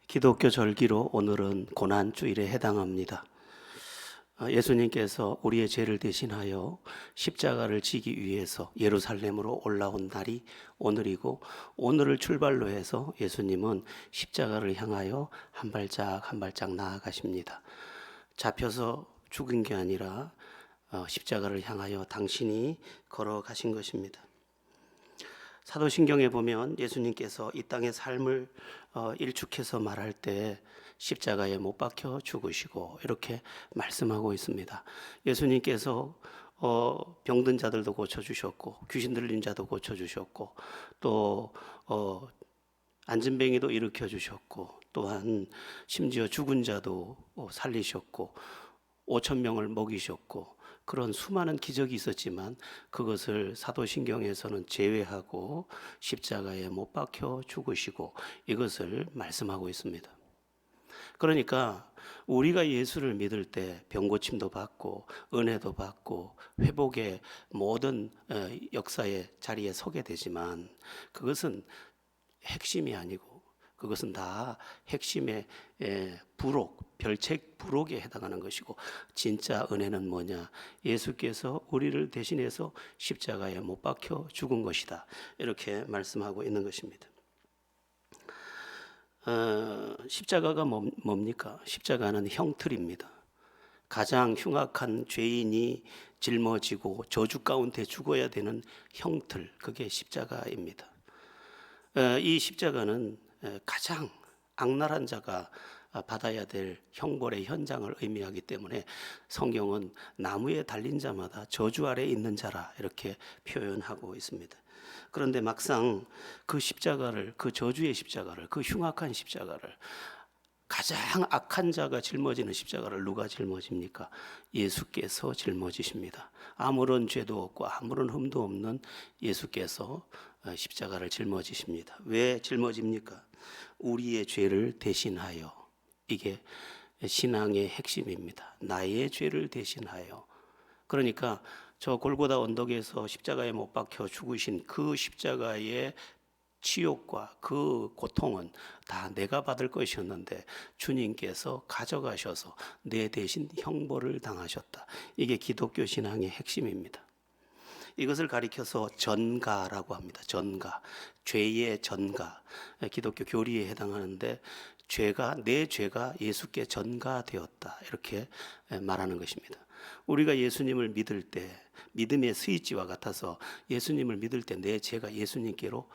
기독교 절기로 오늘은 고난주일에 해당합니다. 예수님께서 우리의 죄를 대신하여 십자가를 지기 위해서 예루살렘으로 올라온 날이 오늘이고, 오늘을 출발로 해서 예수님은 십자가를 향하여 한 발짝 한 발짝 나아가십니다. 잡혀서 죽은 게 아니라 십자가를 향하여 당신이 걸어가신 것입니다. 사도신경에 보면 예수님께서 이 땅의 삶을 일축해서 말할 때 십자가에 못 박혀 죽으시고 이렇게 말씀하고 있습니다. 예수님께서 병든 자들도 고쳐주셨고, 귀신 들린 자도 고쳐주셨고, 또 안진뱅이도 일으켜 주셨고, 또한 심지어 죽은 자도 살리셨고 5천 명을 먹이셨고, 그런 수많은 기적이 있었지만 그것을 사도신경에서는 제외하고 십자가에 못 박혀 죽으시고 이것을 말씀하고 있습니다. 그러니까 우리가 예수를 믿을 때 병고침도 받고 은혜도 받고 회복의 모든 역사의 자리에 서게 되지만, 그것은 핵심이 아니고 그것은 다 핵심의 부록, 별책 부록에 해당하는 것이고, 진짜 은혜는 뭐냐? 예수께서 우리를 대신해서 십자가에 못 박혀 죽은 것이다, 이렇게 말씀하고 있는 것입니다. 십자가가 뭡니까? 십자가는 형틀입니다. 가장 흉악한 죄인이 짊어지고 저주 가운데 죽어야 되는 형틀, 그게 십자가입니다. 이 십자가는 가장 악랄한 자가 받아야 될 형벌의 현장을 의미하기 때문에 성경은 나무에 달린 자마다 저주 아래 있는 자라 이렇게 표현하고 있습니다. 그런데 막상 그 십자가를, 그 저주의 십자가를, 그 흉악한 십자가를, 가장 악한 자가 짊어지는 십자가를 누가 짊어집니까? 예수께서 짊어지십니다. 아무런 죄도 없고 아무런 흠도 없는 예수께서 십자가를 짊어지십니다. 왜 짊어집니까? 우리의 죄를 대신하여. 이게 신앙의 핵심입니다. 나의 죄를 대신하여. 그러니까 저 골고다 언덕에서 십자가에 못 박혀 죽으신 그 십자가의 치욕과 그 고통은 다 내가 받을 것이었는데 주님께서 가져가셔서 내 대신 형벌을 당하셨다. 이게 기독교 신앙의 핵심입니다. 이것을 가리켜서 전가라고 합니다. 전가, 죄의 전가, 기독교 교리에 해당하는데, 내 죄가 예수께 전가되었다, 이렇게 말하는 것입니다. 우리가 예수님을 믿을 때 믿음의 스위치와 같아서 예수님을 믿을 때 내 죄가 예수님께로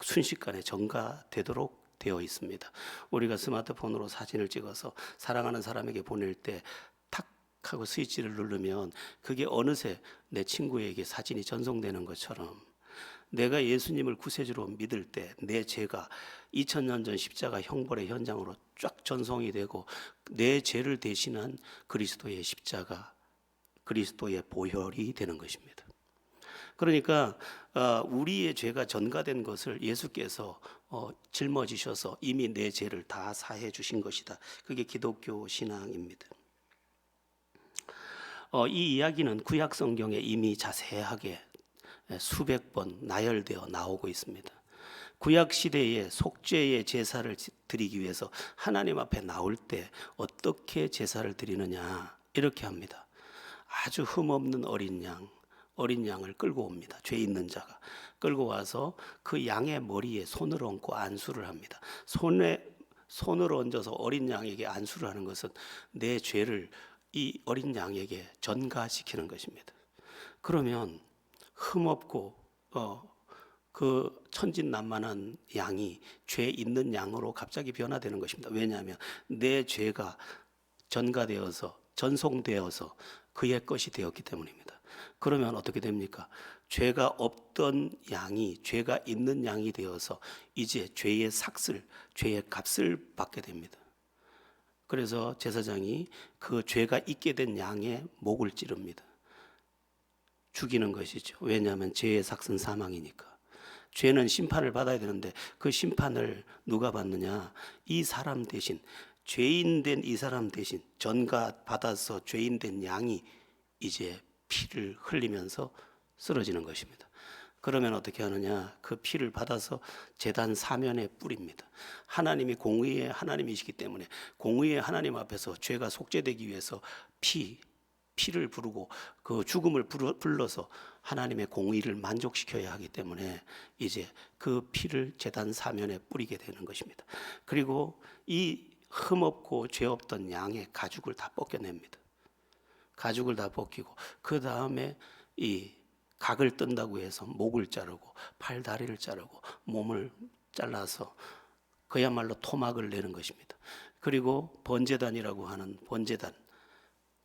순식간에 전가되도록 되어 있습니다. 우리가 스마트폰으로 사진을 찍어서 사랑하는 사람에게 보낼 때 탁 하고 스위치를 누르면 그게 어느새 내 친구에게 사진이 전송되는 것처럼, 내가 예수님을 구세주로 믿을 때 내 죄가 2000년 전 십자가 형벌의 현장으로 쫙 전송이 되고 내 죄를 대신한 그리스도의 십자가, 그리스도의 보혈이 되는 것입니다. 그러니까 우리의 죄가 전가된 것을 예수께서 짊어지셔서 이미 내 죄를 다 사해 주신 것이다. 그게 기독교 신앙입니다. 이 이야기는 구약 성경에 이미 자세하게 수백 번 나열되어 나오고 있습니다. 구약 시대에 속죄의 제사를 드리기 위해서 하나님 앞에 나올 때 어떻게 제사를 드리느냐, 이렇게 합니다. 아주 흠없는 어린 양을 끌고 옵니다. 죄 있는 자가 끌고 와서 그 양의 머리에 손을 얹고 안수를 합니다. 손을 얹어서 어린 양에게 안수를 하는 것은 내 죄를 이 어린 양에게 전가시키는 것입니다. 그러면 흠없고 그 천진난만한 양이 죄 있는 양으로 갑자기 변화되는 것입니다. 왜냐하면 내 죄가 전가되어서, 전송되어서 그의 것이 되었기 때문입니다. 그러면 어떻게 됩니까? 죄가 없던 양이 죄가 있는 양이 되어서 이제 죄의 삭슬, 죄의 값을 받게 됩니다. 그래서 제사장이 그 죄가 있게 된 양의 목을 찌릅니다. 죽이는 것이죠. 왜냐하면 죄의 삭은 사망이니까. 죄는 심판을 받아야 되는데 그 심판을 누가 받느냐? 이 사람 대신, 죄인 된 이 사람 대신 전가 받아서 죄인 된 양이 이제 피를 흘리면서 쓰러지는 것입니다. 그러면 어떻게 하느냐? 그 피를 받아서 제단 사면에 뿌립니다. 하나님이 공의의 하나님이시기 때문에 공의의 하나님 앞에서 죄가 속죄되기 위해서 피를 부르고 그 죽음을 불러서 하나님의 공의를 만족시켜야 하기 때문에 이제 그 피를 제단 사면에 뿌리게 되는 것입니다. 그리고 이 흠없고 죄 없던 양의 가죽을 다 벗겨냅니다. 가죽을 다 벗기고 그 다음에 이 각을 뜬다고 해서 목을 자르고 팔 다리를 자르고 몸을 잘라서 그야말로 토막을 내는 것입니다. 그리고 번제단이라고 하는 번제단,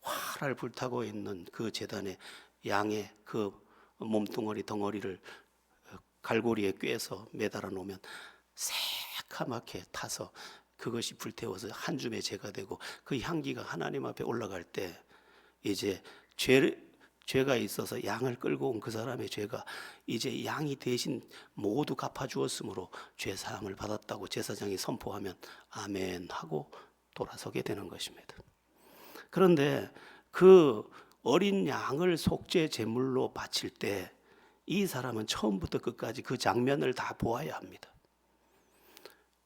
활활 불타고 있는 그 제단에 양의 그 몸뚱어리 덩어리를 갈고리에 꿰서 매달아 놓으면 새카맣게 타서 그것이 불태워서 한 줌의 재가 되고 그 향기가 하나님 앞에 올라갈 때 이제 죄가 있어서 양을 끌고 온 그 사람의 죄가 이제 양이 대신 모두 갚아주었으므로 죄 사함을 받았다고 제사장이 선포하면 아멘 하고 돌아서게 되는 것입니다. 그런데 그 어린 양을 속죄 제물로 바칠 때 이 사람은 처음부터 끝까지 그 장면을 다 보아야 합니다.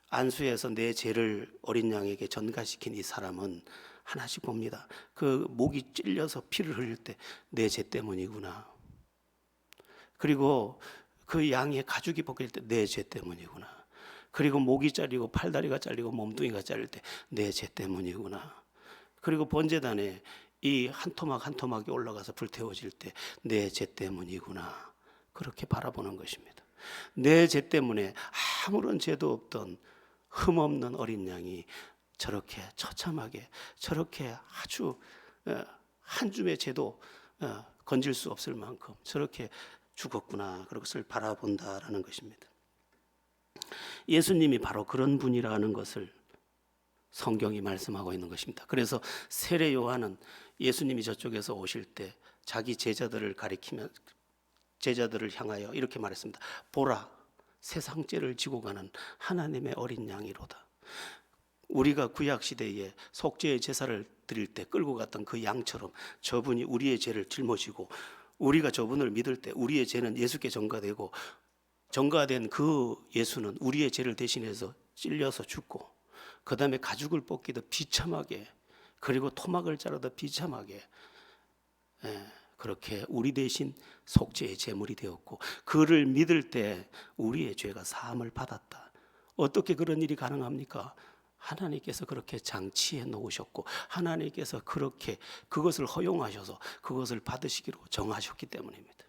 안수에서 내 죄를 어린 양에게 전가시킨 이 사람은 하나씩 봅니다. 그 목이 찔려서 피를 흘릴 때 내 죄 때문이구나. 그리고 그 양의 가죽이 벗길 때 내 죄 때문이구나. 그리고 목이 잘리고 팔다리가 잘리고 몸뚱이가 잘릴 때 내 죄 때문이구나. 그리고 번제단에 이 한 토막 한 토막이 올라가서 불태워질 때 내 죄 때문이구나. 그렇게 바라보는 것입니다. 내 죄 때문에 아무런 죄도 없던 흠없는 어린 양이 저렇게 처참하게 저렇게 아주 한 줌의 죄도 건질 수 없을 만큼 저렇게 죽었구나. 그것을 바라본다라는 것입니다. 예수님이 바로 그런 분이라는 것을 성경이 말씀하고 있는 것입니다. 그래서 세례 요한은 예수님이 저쪽에서 오실 때 자기 제자들을 가리키며 제자들을 향하여 이렇게 말했습니다. 보라, 세상 죄를 지고 가는 하나님의 어린 양이로다. 우리가 구약 시대에 속죄의 제사를 드릴 때 끌고 갔던 그 양처럼 저분이 우리의 죄를 짊어지고 우리가 저분을 믿을 때 우리의 죄는 예수께 전가되고 전가된 그 예수는 우리의 죄를 대신해서 찔려서 죽고 그 다음에 가죽을 벗기듯 비참하게 그리고 토막을 자르듯 비참하게 그렇게 우리 대신 속죄의 제물이 되었고 그를 믿을 때 우리의 죄가 사함을 받았다. 어떻게 그런 일이 가능합니까? 하나님께서 그렇게 장치해 놓으셨고 하나님께서 그렇게 그것을 허용하셔서 그것을 받으시기로 정하셨기 때문입니다.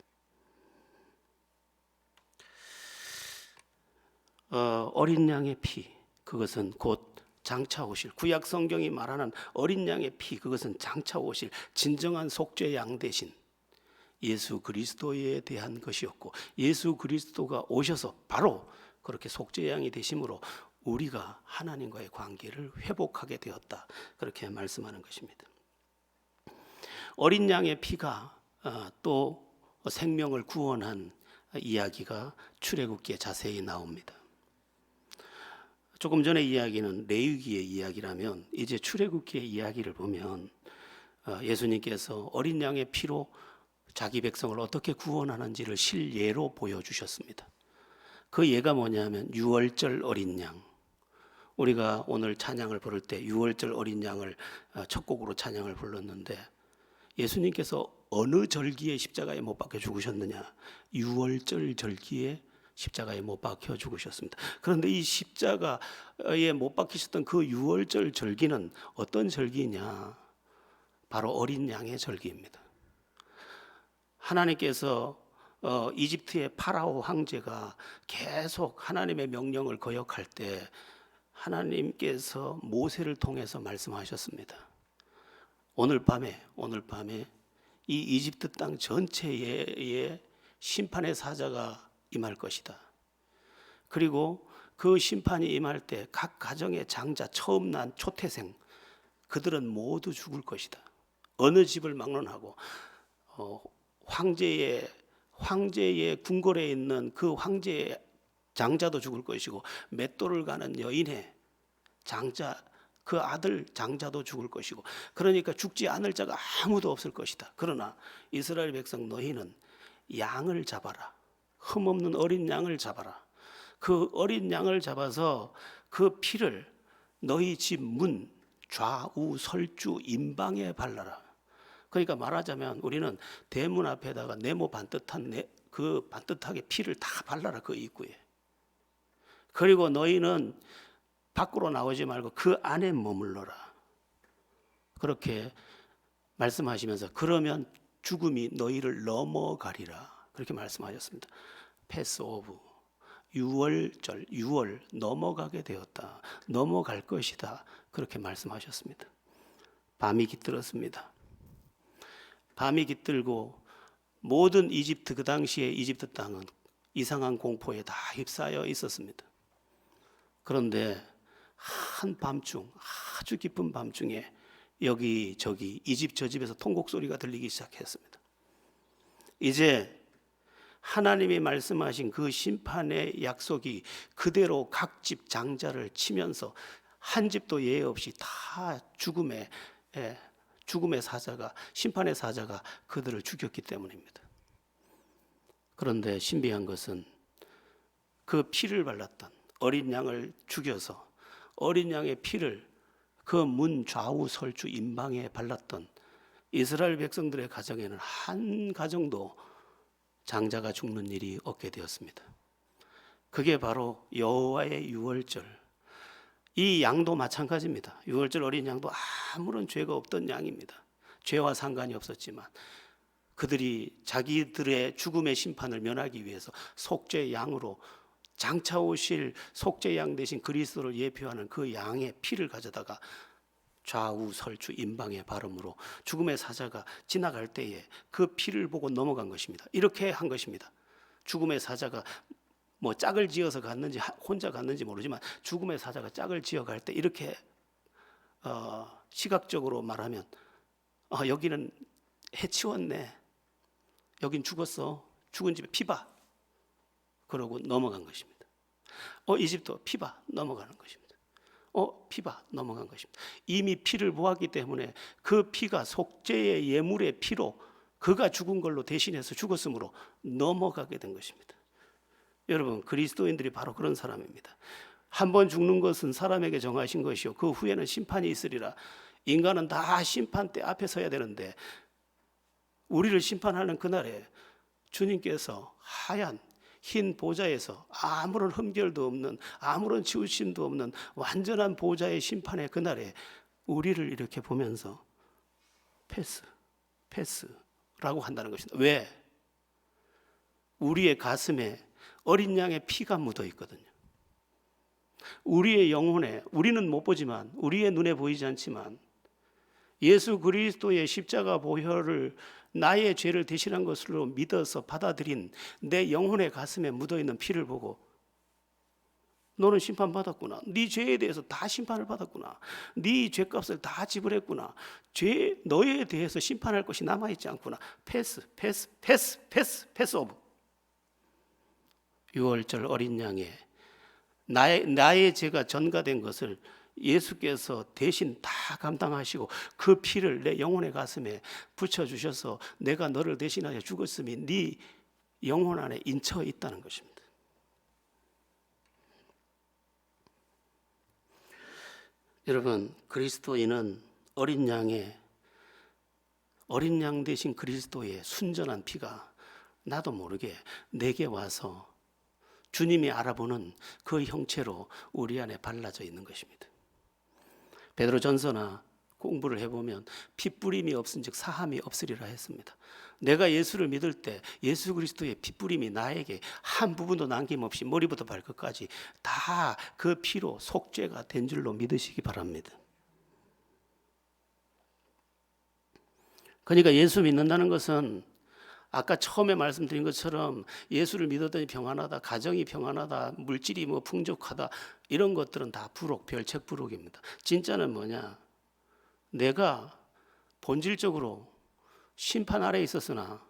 어린 양의 피, 그것은 곧 장차 오실 구약 성경이 말하는 어린 양의 피, 그것은 장차 오실 진정한 속죄 양 대신 예수 그리스도에 대한 것이었고 예수 그리스도가 오셔서 바로 그렇게 속죄 양이 되심으로 우리가 하나님과의 관계를 회복하게 되었다. 그렇게 말씀하는 것입니다. 어린 양의 피가 또 생명을 구원한 이야기가 출애굽기에 자세히 나옵니다. 조금 전에 이야기는 레위기의 이야기라면 이제 출애굽기의 이야기를 보면 예수님께서 어린 양의 피로 자기 백성을 어떻게 구원하는지를 실예로 보여주셨습니다. 그 예가 뭐냐면 유월절 어린 양. 우리가 오늘 찬양을 부를 때 유월절 어린 양을 첫 곡으로 찬양을 불렀는데 예수님께서 어느 절기에 십자가에 못 박혀 죽으셨느냐? 유월절 절기에 십자가에 못 박혀 죽으셨습니다. 그런데 이 십자가에 못 박히셨던 그 유월절 절기는 어떤 절기냐? 바로 어린 양의 절기입니다. 하나님께서 이집트의 파라오 황제가 계속 하나님의 명령을 거역할 때 하나님께서 모세를 통해서 말씀하셨습니다. 오늘 밤에 이 이집트 땅 전체에 심판의 사자가 임할 것이다. 그리고 그 심판이 임할 때 각 가정의 장자 처음 난 초태생 그들은 모두 죽을 것이다. 어느 집을 막론하고 황제의 궁궐에 있는 그 황제의 장자도 죽을 것이고 맷돌을 가는 여인의 장자 그 아들 장자도 죽을 것이고 그러니까 죽지 않을 자가 아무도 없을 것이다. 그러나 이스라엘 백성 너희는 양을 잡아라. 흠없는 어린 양을 잡아라. 그 어린 양을 잡아서 그 피를 너희 집 문 좌우 설주 임방에 발라라. 그러니까 말하자면 우리는 대문 앞에다가 네모 반듯한 그 반듯하게 피를 다 발라라 그 입구에. 그리고 너희는 밖으로 나오지 말고 그 안에 머물러라. 그렇게 말씀하시면서 그러면 죽음이 너희를 넘어가리라. 그렇게 말씀하셨습니다. 패스 오브. 6월절, 6월 넘어가게 되었다. 넘어갈 것이다. 그렇게 말씀하셨습니다. 밤이 깃들었습니다. 밤이 깃들고 모든 이집트, 그 당시에 이집트 땅은 이상한 공포에 다 휩싸여 있었습니다. 그런데 한밤중, 아주 깊은 밤중에 여기저기 이 집 저 집에서 통곡 소리가 들리기 시작했습니다. 이제 하나님이 말씀하신 그 심판의 약속이 그대로 각 집 장자를 치면서 한 집도 예외 없이 다 죽음의 사자가, 심판의 사자가 그들을 죽였기 때문입니다. 그런데 신비한 것은 그 피를 발랐던 어린 양을 죽여서 어린 양의 피를 그 문 좌우 설주 임방에 발랐던 이스라엘 백성들의 가정에는 한 가정도 장자가 죽는 일이 없게 되었습니다. 그게 바로 여호와의 유월절. 이 양도 마찬가지입니다. 유월절 어린 양도 아무런 죄가 없던 양입니다. 죄와 상관이 없었지만 그들이 자기들의 죽음의 심판을 면하기 위해서 속죄 양으로 장차 오실 속죄 양 대신 그리스도를 예표하는 그 양의 피를 가져다가 좌우 설주 임방에 바름으로 죽음의 사자가 지나갈 때에 그 피를 보고 넘어간 것입니다. 이렇게 한 것입니다. 죽음의 사자가 뭐 짝을 지어서 갔는지 혼자 갔는지 모르지만 죽음의 사자가 짝을 지어 갈 때 이렇게 시각적으로 말하면 여기는 해치웠네. 여긴 죽었어. 죽은 집에 피봐. 그러고 넘어간 것입니다. 이집트 피봐. 넘어가는 것입니다. 피봐. 넘어간 것입니다. 이미 피를 보았기 때문에 그 피가 속죄의 예물의 피로 그가 죽은 걸로 대신해서 죽었으므로 넘어가게 된 것입니다. 여러분, 그리스도인들이 바로 그런 사람입니다. 한 번 죽는 것은 사람에게 정하신 것이요 그 후에는 심판이 있으리라. 인간은 다 심판대 앞에 서야 되는데 우리를 심판하는 그날에 주님께서 하얀 흰 보좌에서 아무런 흠결도 없는 아무런 치우침도 없는 완전한 보좌의 심판의 그날에 우리를 이렇게 보면서 패스라고 한다는 것입니다. 왜? 우리의 가슴에 어린 양의 피가 묻어 있거든요. 우리의 영혼에, 우리는 못 보지만 우리의 눈에 보이지 않지만 예수 그리스도의 십자가 보혈을 나의 죄를 대신한 것으로 믿어서 받아들인 내 영혼의 가슴에 묻어있는 피를 보고 너는 심판받았구나. 네 죄에 대해서 다 심판을 받았구나. 네 죄값을 다 지불했구나. 너에 대해서 심판할 것이 남아있지 않구나. 패스 오브. 6월절 어린 양에 나의 죄가 전가된 것을 예수께서 대신 다 감당하시고 그 피를 내 영혼의 가슴에 붙여주셔서 내가 너를 대신하여 죽었음이 네 영혼 안에 인쳐 있다는 것입니다. 여러분, 그리스도인은 어린 양 대신 그리스도의 순전한 피가 나도 모르게 내게 와서 주님이 알아보는 그 형체로 우리 안에 발라져 있는 것입니다. 베드로전서나 공부를 해보면 핏뿌림이 없은즉 사함이 없으리라 했습니다. 내가 예수를 믿을 때 예수 그리스도의 핏뿌림이 나에게 한 부분도 남김없이 머리부터 발끝까지 다 그 피로 속죄가 된 줄로 믿으시기 바랍니다. 그러니까 예수 믿는다는 것은 아까 처음에 말씀드린 것처럼 예수를 믿었더니 평안하다, 가정이 평안하다, 물질이 뭐 풍족하다 이런 것들은 다 부록, 별책부록입니다. 진짜는 뭐냐? 내가 본질적으로 심판 아래에 있었으나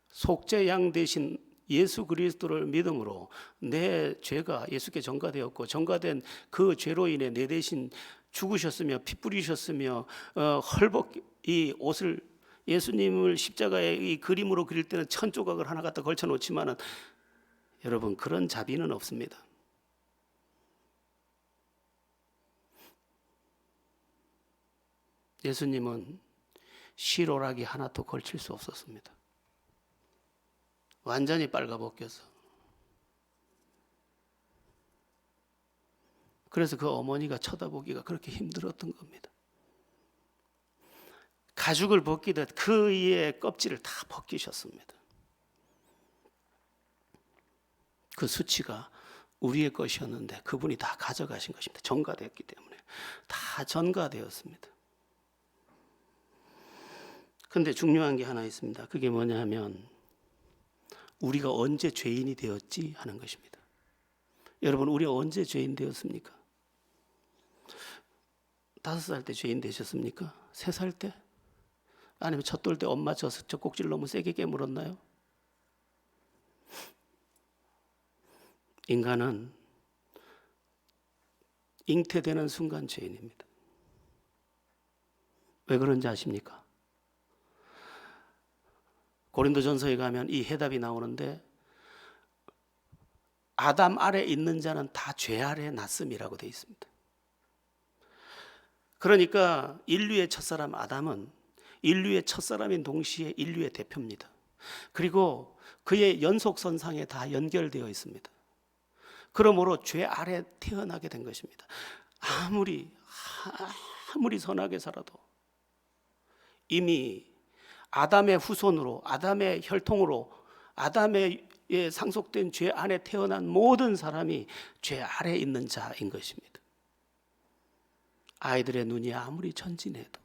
속죄 양 대신 예수 그리스도를 믿음으로 내 죄가 예수께 전가되었고 전가된 그 죄로 인해 내 대신 죽으셨으며 피 뿌리셨으며 헐벗 이 옷을 예수님을 십자가의 이 그림으로 그릴 때는 천 조각을 하나 갖다 걸쳐 놓지만은 여러분, 그런 자비는 없습니다. 예수님은 실오라기 하나도 걸칠 수 없었습니다. 완전히 빨가벗겨서. 그래서 그 어머니가 쳐다보기가 그렇게 힘들었던 겁니다. 가죽을 벗기듯 그의 껍질을 다 벗기셨습니다. 그 수치가 우리의 것이었는데 그분이 다 가져가신 것입니다. 전가되었기 때문에 다 전가되었습니다. 그런데 중요한 게 하나 있습니다. 그게 뭐냐 하면 우리가 언제 죄인이 되었지 하는 것입니다. 여러분, 우리 언제 죄인 되었습니까? 5살 때 죄인 되셨습니까? 3살 때? 아니면 젖돌 때 엄마 젖꼭지를 너무 세게 깨물었나요? 인간은 잉태되는 순간 죄인입니다. 왜 그런지 아십니까? 고린도전서에 가면 이 해답이 나오는데 아담 아래 있는 자는 다 죄 아래 났음이라고 되어 있습니다. 그러니까 인류의 첫사람 아담은 인류의 첫사람인 동시에 인류의 대표입니다. 그리고 그의 연속선상에 다 연결되어 있습니다. 그러므로 죄 아래 태어나게 된 것입니다. 아무리 선하게 살아도 이미 아담의 후손으로, 아담의 혈통으로, 아담의 상속된 죄 안에 태어난 모든 사람이 죄 아래 있는 자인 것입니다. 아이들의 눈이 아무리 천진해도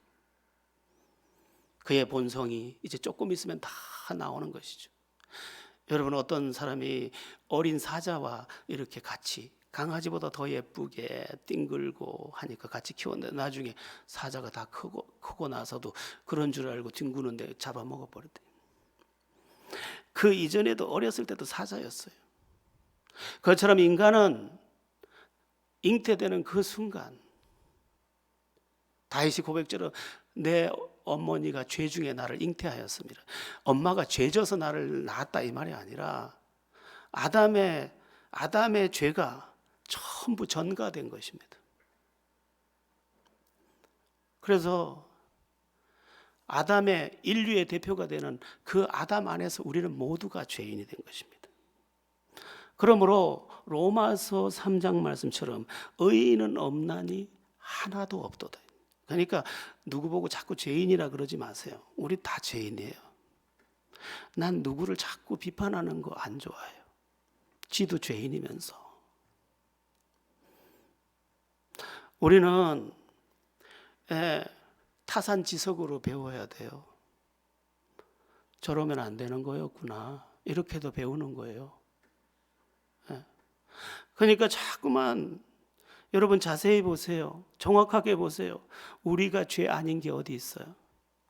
그의 본성이 이제 조금 있으면 다 나오는 것이죠. 여러분, 어떤 사람이 어린 사자와 이렇게 같이 강아지보다 더 예쁘게 뒹굴고 하니까 같이 키웠는데 나중에 사자가 다 크고 나서도 그런 줄 알고 뒹구는데 잡아먹어 버렸대. 그 이전에도 어렸을 때도 사자였어요. 그것처럼 인간은 잉태되는 그 순간 다윗이 고백처럼 내 어머니가 죄 중에 나를 잉태하였습니다. 엄마가 죄져서 나를 낳았다 이 말이 아니라 아담의 죄가 전부 전가된 것입니다. 그래서 아담의 인류의 대표가 되는 그 아담 안에서 우리는 모두가 죄인이 된 것입니다. 그러므로 로마서 3장 말씀처럼 의인은 없나니 하나도 없도다. 그러니까 누구 보고 자꾸 죄인이라 그러지 마세요. 우리 다 죄인이에요. 난 누구를 자꾸 비판하는 거 안 좋아해요. 지도 죄인이면서. 우리는 타산지석으로 배워야 돼요. 저러면 안 되는 거였구나. 이렇게도 배우는 거예요. 그러니까 자꾸만 여러분 자세히 보세요. 정확하게 보세요. 우리가 죄 아닌 게 어디 있어요?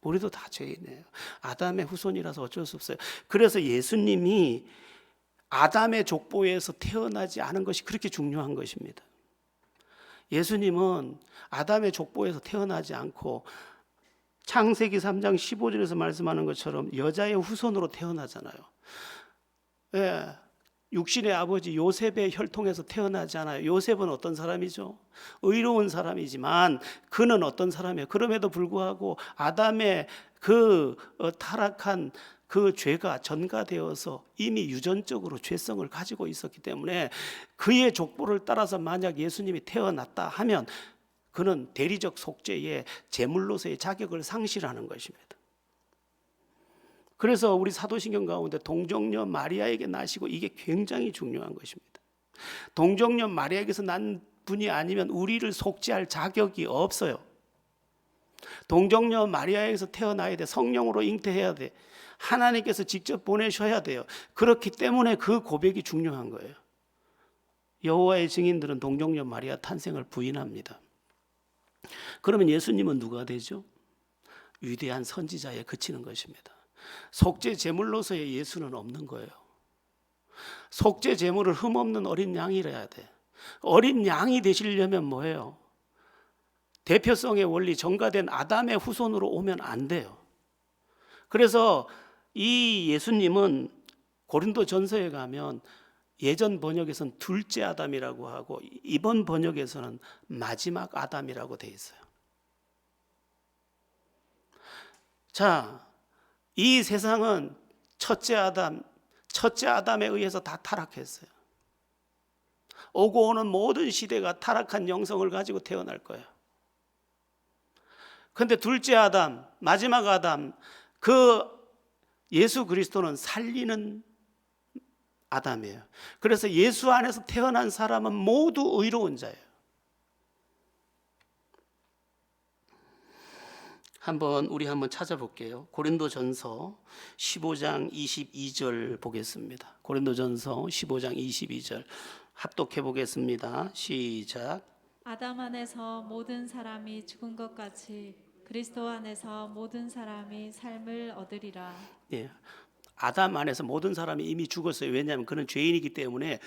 우리도 다 죄인이에요. 아담의 후손이라서 어쩔 수 없어요. 그래서 예수님이 아담의 족보에서 태어나지 않은 것이 그렇게 중요한 것입니다. 예수님은 아담의 족보에서 태어나지 않고 창세기 3장 15절에서 말씀하는 것처럼 여자의 후손으로 태어나잖아요. 육신의 아버지 요셉의 혈통에서 태어나잖아요. 요셉은 어떤 사람이죠? 의로운 사람이지만 그는 어떤 사람이에요? 그럼에도 불구하고 아담의 그 타락한 그 죄가 전가되어서 이미 유전적으로 죄성을 가지고 있었기 때문에 그의 족보를 따라서 만약 예수님이 태어났다 하면 그는 대리적 속죄의 제물로서의 자격을 상실하는 것입니다. 그래서 우리 사도신경 가운데 동정녀 마리아에게 나시고 이게 굉장히 중요한 것입니다. 동정녀 마리아에게서 난 분이 아니면 우리를 속죄할 자격이 없어요. 동정녀 마리아에게서 태어나야 돼. 성령으로 잉태해야 돼. 하나님께서 직접 보내셔야 돼요. 그렇기 때문에 그 고백이 중요한 거예요. 여호와의 증인들은 동정녀 마리아 탄생을 부인합니다. 그러면 예수님은 누가 되죠? 위대한 선지자에 그치는 것입니다. 속죄 제물로서의 예수는 없는 거예요. 속죄 제물을 흠없는 어린 양이라야 돼. 어린 양이 되시려면 뭐예요? 대표성의 원리 전가된 아담의 후손으로 오면 안 돼요. 그래서 이 예수님은 고린도 전서에 가면 예전 번역에서는 둘째 아담이라고 하고 이번 번역에서는 마지막 아담이라고 되어 있어요. 자, 이 세상은 첫째 아담에 의해서 다 타락했어요. 오고 오는 모든 시대가 타락한 영성을 가지고 태어날 거예요. 그런데 둘째 아담, 마지막 아담, 그 예수 그리스도는 살리는 아담이에요. 그래서 예수 안에서 태어난 사람은 모두 의로운 자예요. 우리 한번 찾아볼게요. 고린도전서 15장 22절 보겠습니다. 고린도전서 15장 22절 합독해 보겠습니다. 시작. 아담 안에서 모든 사람이 죽은 것 같이 그리스도 안에서 모든 사람이 삶을 얻으리라. 예, 아담 안에서 모든 사람이 이미 죽었어요. 왜냐하면 그는 죄인이기 때문에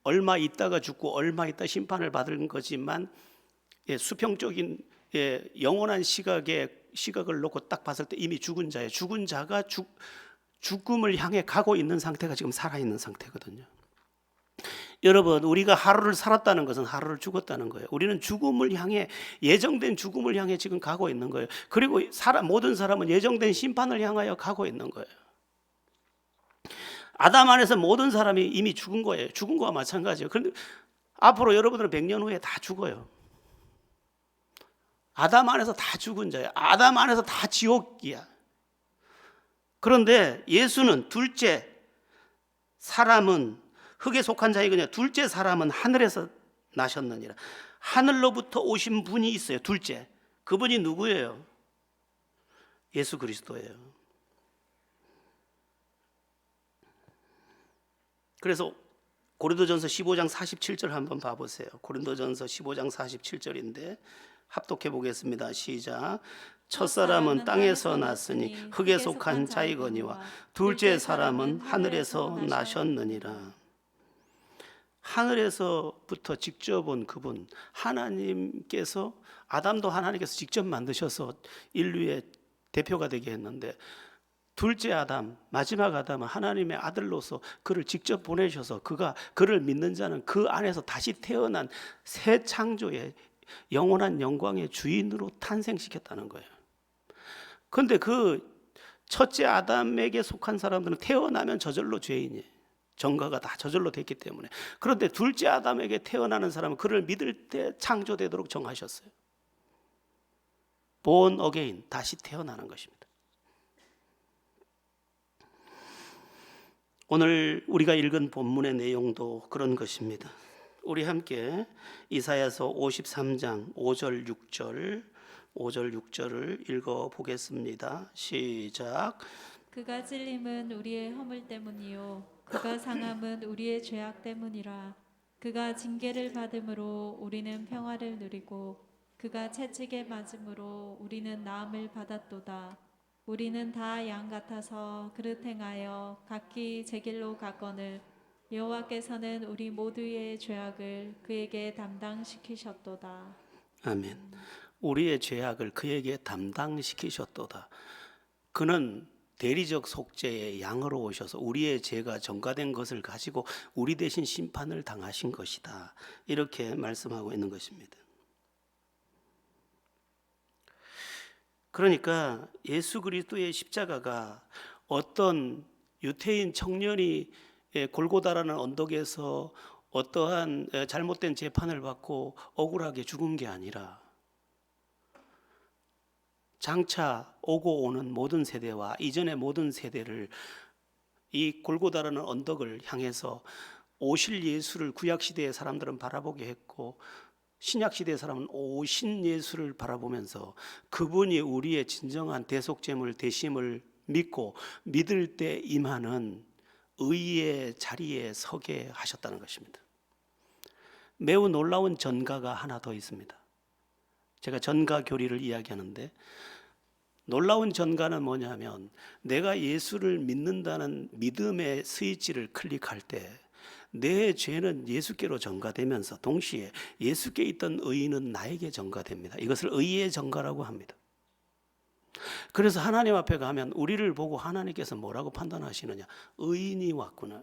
얼마 있다가 죽고 얼마 있다 심판을 받은 거지만, 수평적인 영원한 시각을 놓고 딱 봤을 때 이미 죽은 자예요. 죽은 자가 죽음을 향해 가고 있는 상태가 지금 살아있는 상태거든요. 여러분, 우리가 하루를 살았다는 것은 하루를 죽었다는 거예요. 우리는 죽음을 향해, 예정된 죽음을 향해 지금 가고 있는 거예요. 그리고 모든 사람은 예정된 심판을 향하여 가고 있는 거예요. 아담 안에서 모든 사람이 이미 죽은 거예요. 죽은 거와 마찬가지예요. 그런데 앞으로 여러분들은 100년 후에 다 죽어요. 아담 안에서 다 죽은 자예요. 아담 안에서 다 지옥이야. 그런데 예수는 둘째 사람은 흙에 속한 자이거냐. 둘째 사람은 하늘에서 나셨느니라. 하늘로부터 오신 분이 있어요. 둘째. 그분이 누구예요? 예수 그리스도예요. 그래서 고린도전서 15장 47절 한번 봐보세요. 고린도전서 15장 47절인데 합독해 보겠습니다. 시작. 첫사람은 땅에서 났으니 흙에 속한 자이거니와 둘째 사람은 하늘에서 나셨느니라. 하늘에서부터 직접 온 그분, 하나님께서, 아담도 하나님께서 직접 만드셔서 인류의 대표가 되게 했는데, 둘째 아담, 마지막 아담은 하나님의 아들로서 그를 직접 보내셔서 그를 믿는 자는 그 안에서 다시 태어난 새 창조의 영원한 영광의 주인으로 탄생시켰다는 거예요. 그런데 그 첫째 아담에게 속한 사람들은 태어나면 저절로 죄인이에요. 전가가 다 저절로 됐기 때문에. 그런데 둘째 아담에게 태어나는 사람은 그를 믿을 때 창조되도록 정하셨어요. born again, 다시 태어나는 것입니다. 오늘 우리가 읽은 본문의 내용도 그런 것입니다. 우리 함께 이사야서 53장 5절 6절을 읽어보겠습니다. 시작. 그가 찔림은 우리의 허물 때문이요 그가 상함은 우리의 죄악 때문이라. 그가 징계를 받음으로 우리는 평화를 누리고 그가 채찍에 맞음으로 우리는 나음을 받았도다. 우리는 다 양 같아서 그릇 행하여 각기 제 길로 갔거늘 여호와께서는 우리 모두의 죄악을 그에게 담당시키셨도다. 아멘. 우리의 죄악을 그에게 담당시키셨도다. 그는 대리적 속죄의 양으로 오셔서 우리의 죄가 전가된 것을 가지고 우리 대신 심판을 당하신 것이다. 이렇게 말씀하고 있는 것입니다. 그러니까 예수 그리스도의 십자가가 어떤 유태인 청년이 골고다라는 언덕에서 어떠한 잘못된 재판을 받고 억울하게 죽은 게 아니라 장차 오고 오는 모든 세대와 이전의 모든 세대를 이 골고다라는 언덕을 향해서 오실 예수를 구약시대의 사람들은 바라보게 했고, 신약시대의 사람은 오신 예수를 바라보면서 그분이 우리의 진정한 대속제물 대심을 믿고 믿을 때 임하는 의의 자리에 서게 하셨다는 것입니다. 매우 놀라운 전가가 하나 더 있습니다. 제가 전가 교리를 이야기하는데, 놀라운 전가는 뭐냐면 내가 예수를 믿는다는 믿음의 스위치를 클릭할 때 내 죄는 예수께로 전가되면서 동시에 예수께 있던 의는 나에게 전가됩니다. 이것을 의의 전가라고 합니다. 그래서 하나님 앞에 가면 우리를 보고 하나님께서 뭐라고 판단하시느냐? 의인이 왔구나.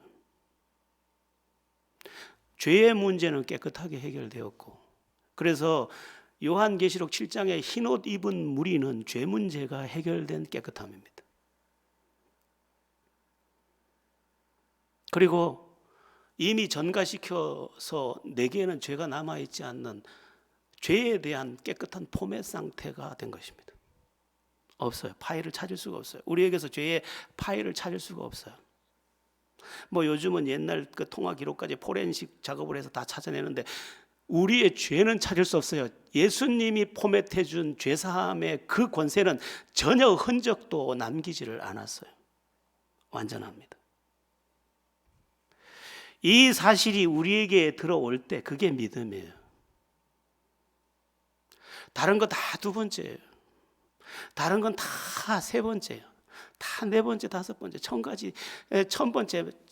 죄의 문제는 깨끗하게 해결되었고, 그래서 요한계시록 7장에 흰옷 입은 무리는 죄 문제가 해결된 깨끗함입니다. 그리고 이미 전가시켜서 내게는 죄가 남아있지 않는 죄에 대한 깨끗한 포맷 상태가 된 것입니다. 없어요. 파일을 찾을 수가 없어요. 우리에게서 죄의 파일을 찾을 수가 없어요. 뭐 요즘은 옛날 그 통화 기록까지 포렌식 작업을 해서 다 찾아내는데 우리의 죄는 찾을 수 없어요. 예수님이 포맷해 준 죄사함의 그 권세는 전혀 흔적도 남기지를 않았어요. 완전합니다. 이 사실이 우리에게 들어올 때 그게 믿음이에요. 다른 거 다 두 번째예요. 다른 건 다 세 번째예요. 다 네 번째, 다섯 번째, 천 번째,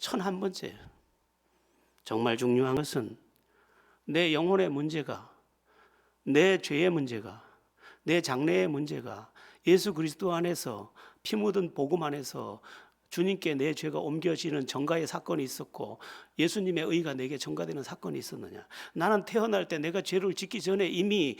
1001번째예요. 정말 중요한 것은 내 영혼의 문제가, 내 죄의 문제가, 내 장래의 문제가 예수 그리스도 안에서 피 묻은 복음 안에서 주님께 내 죄가 옮겨지는 전가의 사건이 있었고 예수님의 의가 내게 전가되는 사건이 있었느냐. 나는 태어날 때 내가 죄를 짓기 전에 이미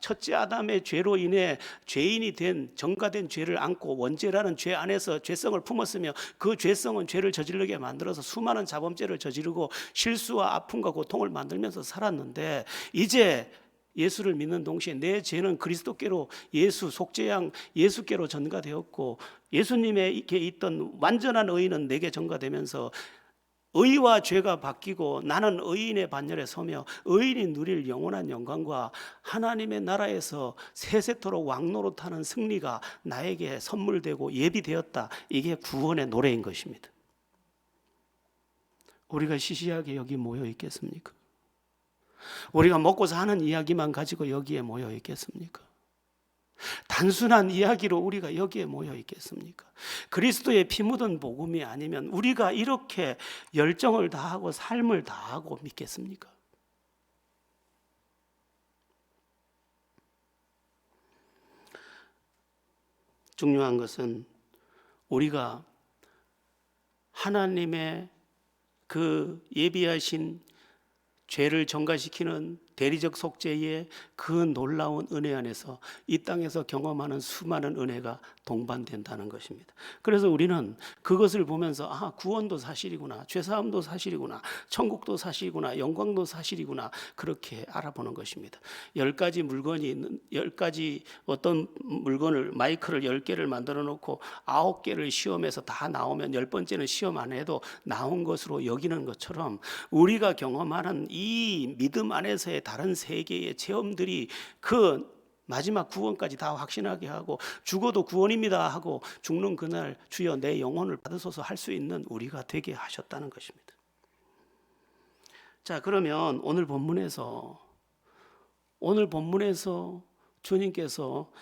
첫째 아담의 죄로 인해 죄인이 된 전가된 죄를 안고 원죄라는 죄 안에서 죄성을 품었으며 그 죄성은 죄를 저지르게 만들어서 수많은 자범죄를 저지르고 실수와 아픔과 고통을 만들면서 살았는데 이제 예수를 믿는 동시에 내 죄는 그리스도께로 예수 속죄양 예수께로 전가되었고 예수님에게 있던 완전한 의는 내게 전가되면서 의와 죄가 바뀌고 나는 의인의 반열에 서며 의인이 누릴 영원한 영광과 하나님의 나라에서 세세토록 왕노릇하는 승리가 나에게 선물되고 예비되었다. 이게 구원의 노래인 것입니다. 우리가 시시하게 여기 모여 있겠습니까? 우리가 먹고 사는 이야기만 가지고 여기에 모여 있겠습니까? 단순한 이야기로 우리가 여기에 모여 있겠습니까? 그리스도의 피 묻은 복음이 아니면 우리가 이렇게 열정을 다하고 삶을 다하고 믿겠습니까? 중요한 것은 우리가 하나님의 그 예비하신 죄를 전가시키는 대리적 속죄의 그 놀라운 은혜 안에서 이 땅에서 경험하는 수많은 은혜가 동반된다는 것입니다. 그래서 우리는 그것을 보면서 구원도 사실이구나, 죄사함도 사실이구나, 천국도 사실이구나, 영광도 사실이구나 그렇게 알아보는 것입니다. 10가지 어떤 물건을 마이크를 10개를 만들어 놓고 9개를 시험해서 다 나오면 10번째는 시험 안 해도 나온 것으로 여기는 것처럼 우리가 경험하는 이 믿음 안에서의 다른 세계의 체험들이 그 마지막 구원까지 다 확신하게 하고 죽어도 구원입니다 하고 죽는 그날 주여 내 영혼을 받으소서 할 수 있는 우리가 되게 하셨다는 것입니다. 자, 그러면 오늘 본문에서 주님께서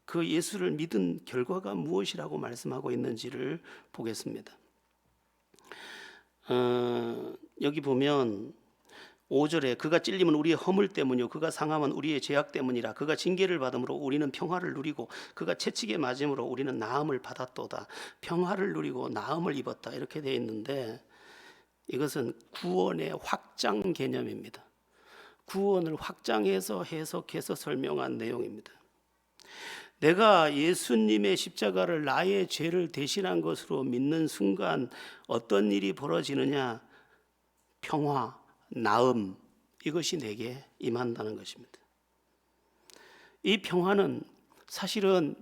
그 예수를 믿은 결과가 무엇이라고 말씀하고 있는지를 보겠습니다. 여기 보면 5절에 그가 찔림은 우리의 허물 때문이요 그가 상함은 우리의 죄악 때문이라. 그가 징계를 받음으로 우리는 평화를 누리고 그가 채찍에 맞음으로 우리는 나음을 받았도다. 평화를 누리고 나음을 입었다 이렇게 되어 있는데 이것은 구원의 확장 개념입니다. 구원을 확장해서 해석해서 설명한 내용입니다. 내가 예수님의 십자가를 나의 죄를 대신한 것으로 믿는 순간 어떤 일이 벌어지느냐? 평화, 나음, 이것이 내게 임한다는 것입니다. 이 평화는 사실은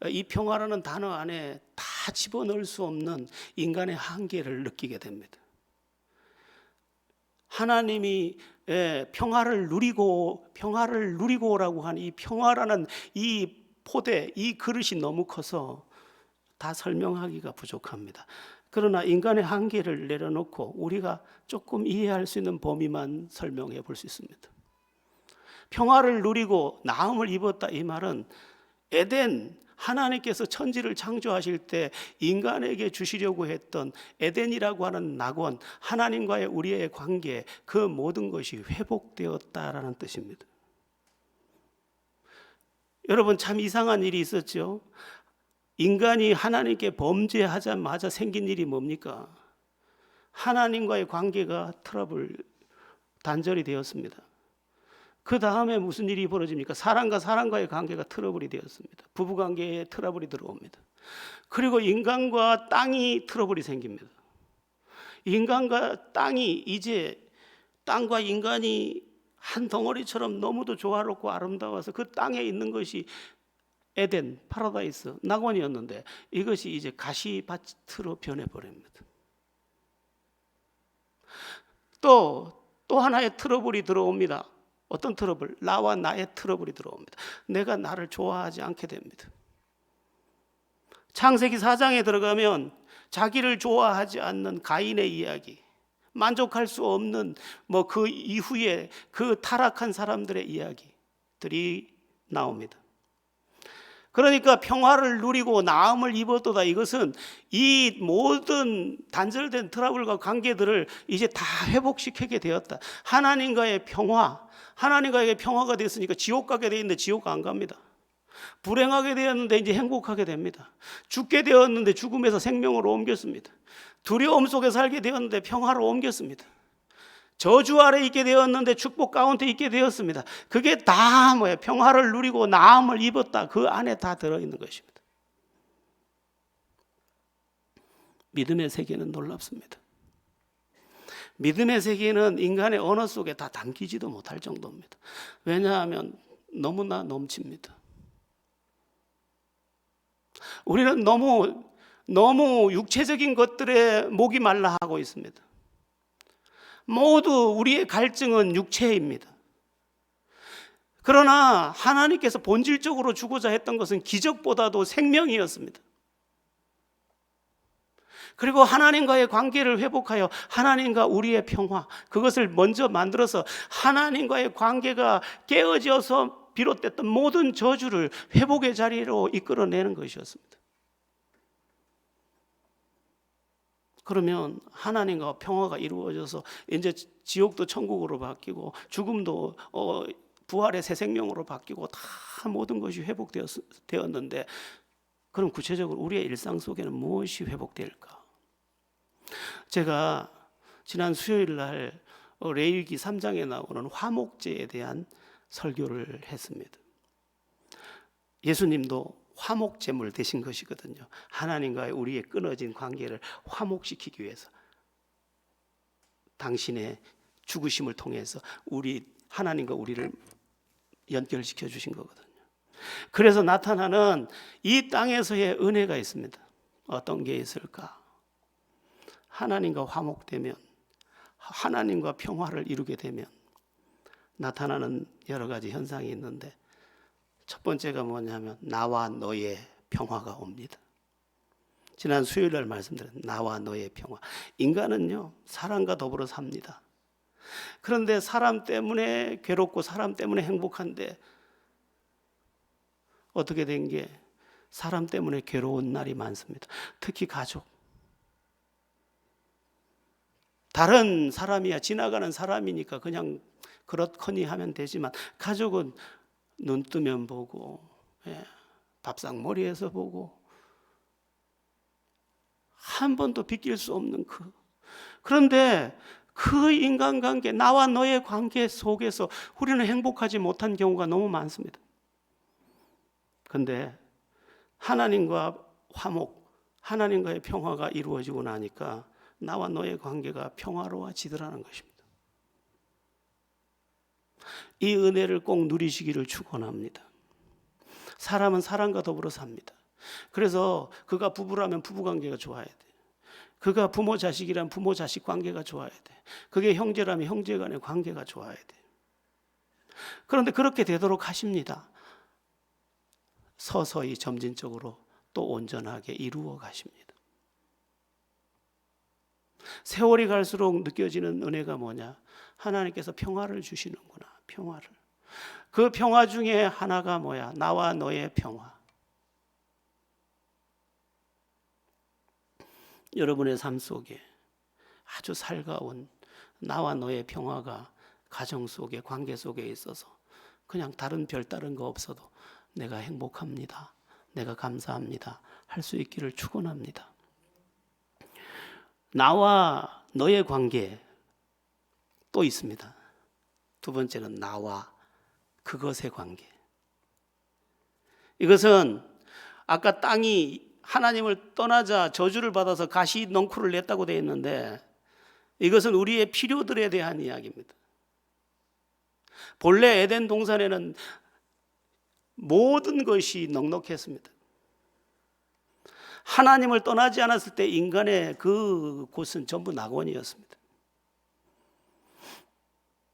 이 평화라는 단어 안에 다 집어넣을 수 없는 인간의 한계를 느끼게 됩니다. 하나님이 평화를 누리고라고 한 이 평화라는 이 포대, 이 그릇이 너무 커서 다 설명하기가 부족합니다. 그러나 인간의 한계를 내려놓고 우리가 조금 이해할 수 있는 범위만 설명해 볼 수 있습니다. 평화를 누리고 나음을 입었다 이 말은 에덴, 하나님께서 천지를 창조하실 때 인간에게 주시려고 했던 에덴이라고 하는 낙원, 하나님과의 우리의 관계, 그 모든 것이 회복되었다라는 뜻입니다. 여러분 참 이상한 일이 있었죠. 인간이 하나님께 범죄하자마자 생긴 일이 뭡니까? 하나님과의 관계가 단절이 되었습니다. 그 다음에 무슨 일이 벌어집니까? 사람과 사람과의 관계가 트러블이 되었습니다. 부부관계에 트러블이 들어옵니다. 그리고 인간과 땅이 트러블이 생깁니다. 인간과 땅이 이제 땅과 인간이 한 덩어리처럼 너무도 조화롭고 아름다워서 그 땅에 있는 것이 에덴, 파라다이스, 낙원이었는데 이것이 이제 가시밭으로 변해버립니다. 또 하나의 트러블이 들어옵니다. 어떤 트러블? 나와 나의 트러블이 들어옵니다. 내가 나를 좋아하지 않게 됩니다. 창세기 4장에 들어가면 자기를 좋아하지 않는 가인의 이야기, 만족할 수 없는 그 이후에 그 타락한 사람들의 이야기들이 나옵니다. 그러니까 평화를 누리고 나음을 입었도다. 이것은 이 모든 단절된 트러블과 관계들을 이제 다 회복시키게 되었다. 하나님과의 평화가 됐으니까 지옥 가게 되어 있는데 지옥 안 갑니다. 불행하게 되었는데 이제 행복하게 됩니다. 죽게 되었는데 죽음에서 생명으로 옮겼습니다. 두려움 속에 살게 되었는데 평화로 옮겼습니다. 저주 아래 있게 되었는데 축복 가운데 있게 되었습니다. 그게 다 평화를 누리고 나음을 입었다. 그 안에 다 들어있는 것입니다. 믿음의 세계는 놀랍습니다. 믿음의 세계는 인간의 언어 속에 다 담기지도 못할 정도입니다. 왜냐하면 너무나 넘칩니다. 우리는 너무 육체적인 것들에 목이 말라 하고 있습니다. 모두 우리의 갈증은 육체입니다. 그러나 하나님께서 본질적으로 주고자 했던 것은 기적보다도 생명이었습니다. 그리고 하나님과의 관계를 회복하여 하나님과 우리의 평화, 그것을 먼저 만들어서 하나님과의 관계가 깨어져서 비롯됐던 모든 저주를 회복의 자리로 이끌어내는 것이었습니다. 그러면 하나님과 평화가 이루어져서 이제 지옥도 천국으로 바뀌고 죽음도 부활의 새 생명으로 바뀌고 다 모든 것이 회복되었는데, 그럼 구체적으로 우리의 일상 속에는 무엇이 회복될까? 제가 지난 수요일 날 레위기 3장에 나오는 화목제에 대한 설교를 했습니다. 예수님도 화목제물 되신 것이거든요. 하나님과의 우리의 끊어진 관계를 화목시키기 위해서 당신의 죽으심을 통해서 하나님과 우리를 연결시켜 주신 거거든요. 그래서 나타나는 이 땅에서의 은혜가 있습니다. 어떤 게 있을까? 하나님과 화목되면, 하나님과 평화를 이루게 되면 나타나는 여러 가지 현상이 있는데, 첫 번째가 뭐냐면 나와 너의 평화가 옵니다. 지난 수요일 날 말씀드린 나와 너의 평화. 인간은요, 사람과 더불어 삽니다. 그런데 사람 때문에 괴롭고 사람 때문에 행복한데 어떻게 된 게 사람 때문에 괴로운 날이 많습니다. 특히 가족. 다른 사람이야, 지나가는 사람이니까 그냥 그렇거니 하면 되지만, 가족은 눈 뜨면 보고, 밥상머리에서 보고, 한 번도 비낄 수 없는 그런데 그 인간관계, 나와 너의 관계 속에서 우리는 행복하지 못한 경우가 너무 많습니다. 그런데 하나님과 화목, 하나님과의 평화가 이루어지고 나니까 나와 너의 관계가 평화로워지더라는 것입니다. 이 은혜를 꼭 누리시기를 축원합니다. 사람은 사람과 더불어 삽니다. 그래서 그가 부부라면 부부관계가 좋아야 돼. 그가 부모 자식이라면 부모 자식 관계가 좋아야 돼. 그게 형제라면 형제 간의 관계가 좋아야 돼. 그런데 그렇게 되도록 하십니다. 서서히 점진적으로 또 온전하게 이루어 가십니다. 세월이 갈수록 느껴지는 은혜가 뭐냐? 하나님께서 평화를 주시는구나. 평화를. 그 평화 중에 하나가 뭐야? 나와 너의 평화. 여러분의 삶 속에 아주 살가운 나와 너의 평화가 가정 속에, 관계 속에 있어서 그냥 별다른 거 없어도 내가 행복합니다, 내가 감사합니다 할 수 있기를 축원합니다. 나와 너의 관계 또 있습니다. 두 번째는 나와 그것의 관계. 이것은 아까 땅이 하나님을 떠나자 저주를 받아서 가시 넝쿨을 냈다고 되어 있는데, 이것은 우리의 필요들에 대한 이야기입니다. 본래 에덴 동산에는 모든 것이 넉넉했습니다. 하나님을 떠나지 않았을 때 인간의 그 곳은 전부 낙원이었습니다.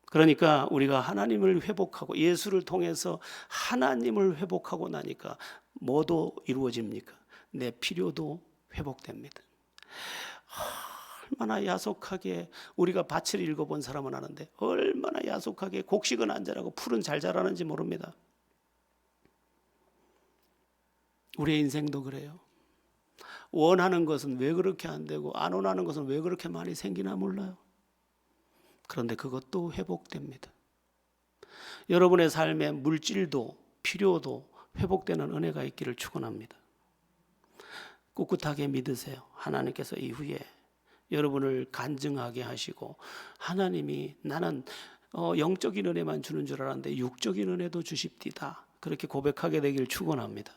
그러니까 우리가 하나님을 회복하고 예수를 통해서 하나님을 회복하고 나니까 뭐도 이루어집니까? 내 필요도 회복됩니다. 얼마나 야속하게, 우리가 밭을 읽어본 사람은 아는데 얼마나 야속하게 곡식은 안 자라고 풀은 잘 자라는지 모릅니다. 우리의 인생도 그래요. 원하는 것은 왜 그렇게 안 되고 안 원하는 것은 왜 그렇게 많이 생기나 몰라요. 그런데 그것도 회복됩니다. 여러분의 삶에 물질도 필요도 회복되는 은혜가 있기를 축원합니다. 꿋꿋하게 믿으세요. 하나님께서 이후에 여러분을 간증하게 하시고, 하나님이 나는 영적인 은혜만 주는 줄 알았는데 육적인 은혜도 주십디다, 그렇게 고백하게 되길 축원합니다.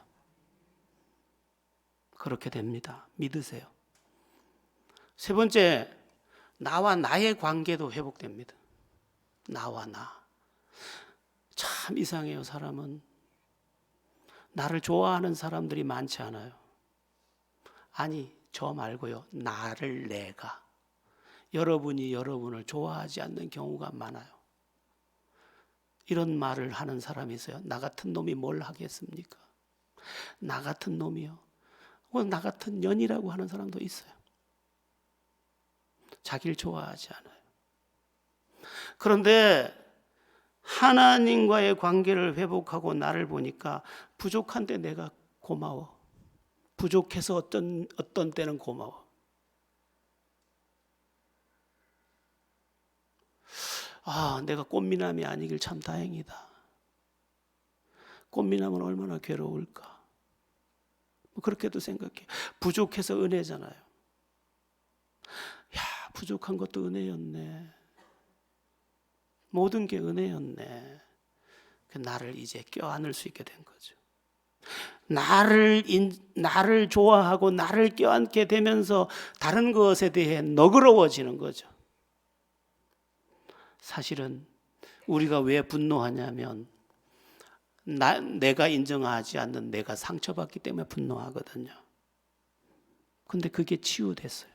그렇게 됩니다. 믿으세요. 세 번째, 나와 나의 관계도 회복됩니다. 나와 나. 참 이상해요. 사람은 나를 좋아하는 사람들이 많지 않아요. 아니, 저 말고요. 나를 내가. 여러분이 여러분을 좋아하지 않는 경우가 많아요. 이런 말을 하는 사람이 있어요. 나 같은 놈이 뭘 하겠습니까? 나 같은 놈이요. 나 같은 년이라고 하는 사람도 있어요. 자기를 좋아하지 않아요. 그런데 하나님과의 관계를 회복하고 나를 보니까 부족한데 내가 고마워. 부족해서 어떤 때는 고마워. 내가 꽃미남이 아니길 참 다행이다. 꽃미남은 얼마나 괴로울까. 그렇게도 생각해. 부족해서 은혜잖아요. 부족한 것도 은혜였네. 모든 게 은혜였네. 나를 이제 껴안을 수 있게 된 거죠. 나를 좋아하고 나를 껴안게 되면서 다른 것에 대해 너그러워지는 거죠. 사실은 우리가 왜 분노하냐면 내가 인정하지 않는 내가 상처받기 때문에 분노하거든요. 근데 그게 치유됐어요.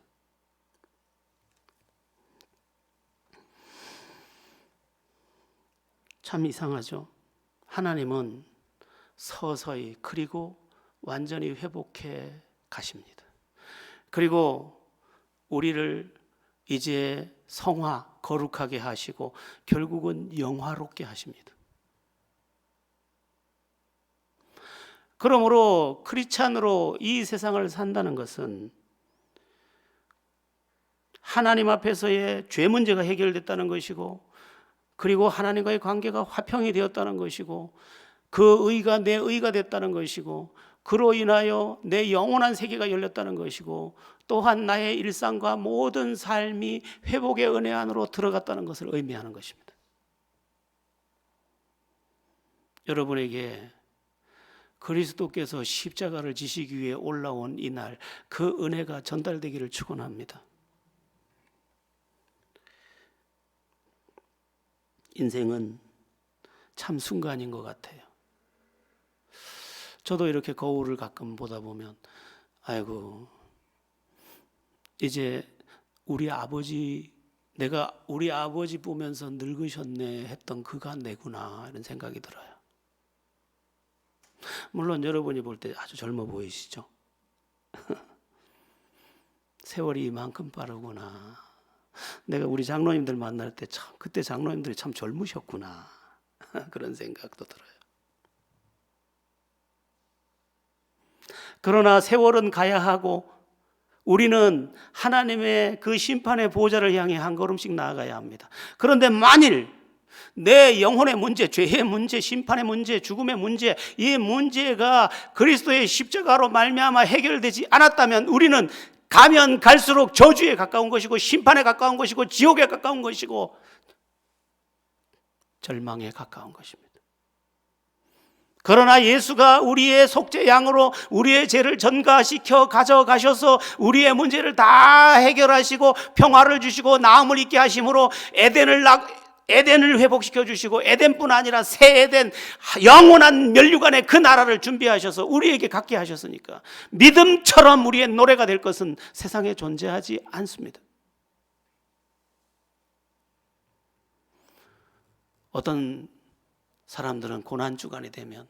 참 이상하죠. 하나님은 서서히 그리고 완전히 회복해 가십니다. 그리고 우리를 이제 성화, 거룩하게 하시고 결국은 영화롭게 하십니다. 그러므로 크리스찬으로 이 세상을 산다는 것은 하나님 앞에서의 죄 문제가 해결됐다는 것이고, 그리고 하나님과의 관계가 화평이 되었다는 것이고, 그 의가 내 의가 됐다는 것이고, 그로 인하여 내 영원한 세계가 열렸다는 것이고, 또한 나의 일상과 모든 삶이 회복의 은혜 안으로 들어갔다는 것을 의미하는 것입니다. 여러분에게 그리스도께서 십자가를 지시기 위해 올라온 이날, 그 은혜가 전달되기를 축원합니다. 인생은 참 순간인 것 같아요. 저도 이렇게 거울을 가끔 보다 보면 아이고, 이제 내가 우리 아버지 보면서 늙으셨네 했던 그가 내구나, 이런 생각이 들어요. 물론 여러분이 볼 때 아주 젊어 보이시죠? 세월이 이만큼 빠르구나. 내가 우리 장로님들 만날 때 참, 그때 장로님들이 참 젊으셨구나. 그런 생각도 들어요. 그러나 세월은 가야 하고 우리는 하나님의 그 심판의 보좌를 향해 한 걸음씩 나아가야 합니다. 그런데 만일 내 영혼의 문제, 죄의 문제, 심판의 문제, 죽음의 문제, 이 문제가 그리스도의 십자가로 말미암아 해결되지 않았다면 우리는 가면 갈수록 저주에 가까운 것이고 심판에 가까운 것이고 지옥에 가까운 것이고 절망에 가까운 것입니다. 그러나 예수가 우리의 속죄 양으로 우리의 죄를 전가시켜 가져가셔서 우리의 문제를 다 해결하시고 평화를 주시고 나음을 있게 하심으로 에덴을 회복시켜 주시고 에덴뿐 아니라 새 에덴 영원한 면류관의 그 나라를 준비하셔서 우리에게 갖게 하셨으니까 믿음처럼 우리의 노래가 될 것은 세상에 존재하지 않습니다. 어떤 사람들은 고난주간이 되면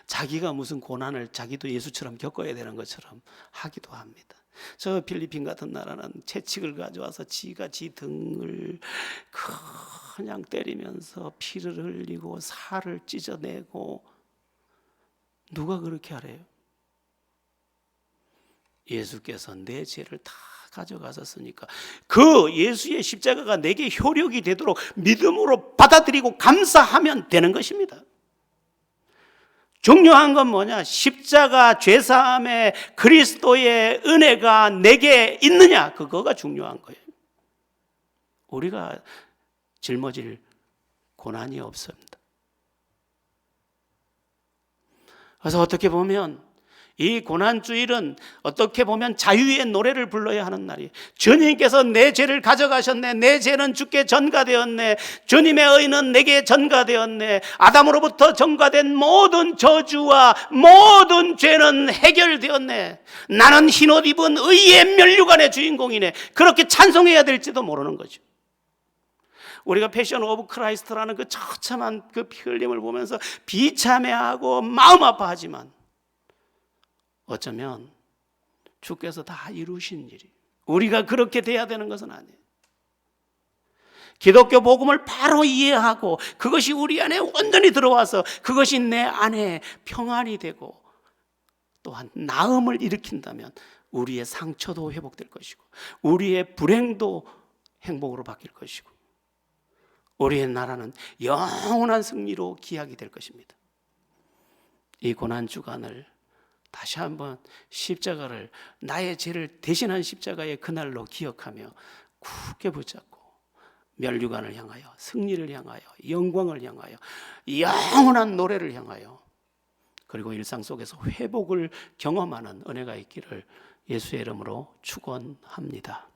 자기가 무슨 고난을 자기도 예수처럼 겪어야 되는 것처럼 하기도 합니다. 저 필리핀 같은 나라는 채찍을 가져와서 지가 지 등을 그냥 때리면서 피를 흘리고 살을 찢어내고 누가 그렇게 하래요? 예수께서 내 죄를 다 가져가셨으니까 그 예수의 십자가가 내게 효력이 되도록 믿음으로 받아들이고 감사하면 되는 것입니다. 중요한 건 뭐냐? 십자가 죄사함의 그리스도의 은혜가 내게 있느냐? 그거가 중요한 거예요. 우리가 짊어질 고난이 없습니다. 그래서 어떻게 보면 이 고난주일은 어떻게 보면 자유의 노래를 불러야 하는 날이에요. 주님께서 내 죄를 가져가셨네. 내 죄는 주께 전가되었네. 주님의 의는 내게 전가되었네. 아담으로부터 전가된 모든 저주와 모든 죄는 해결되었네. 나는 흰옷 입은 의의 면류관의 주인공이네. 그렇게 찬송해야 될지도 모르는 거죠. 우리가 패션 오브 크라이스트라는 그 처참한 그 피 흘림을 보면서 비참해하고 마음 아파하지만 어쩌면 주께서 다 이루신 일이 우리가 그렇게 돼야 되는 것은 아니에요. 기독교 복음을 바로 이해하고 그것이 우리 안에 온전히 들어와서 그것이 내 안에 평안이 되고 또한 나음을 일으킨다면 우리의 상처도 회복될 것이고 우리의 불행도 행복으로 바뀔 것이고 우리의 나라는 영원한 승리로 기약이 될 것입니다. 이 고난주간을 다시 한번 십자가를 나의 죄를 대신한 십자가의 그날로 기억하며 굳게 붙잡고 면류관을 향하여 승리를 향하여 영광을 향하여 영원한 노래를 향하여 그리고 일상 속에서 회복을 경험하는 은혜가 있기를 예수의 이름으로 축원합니다.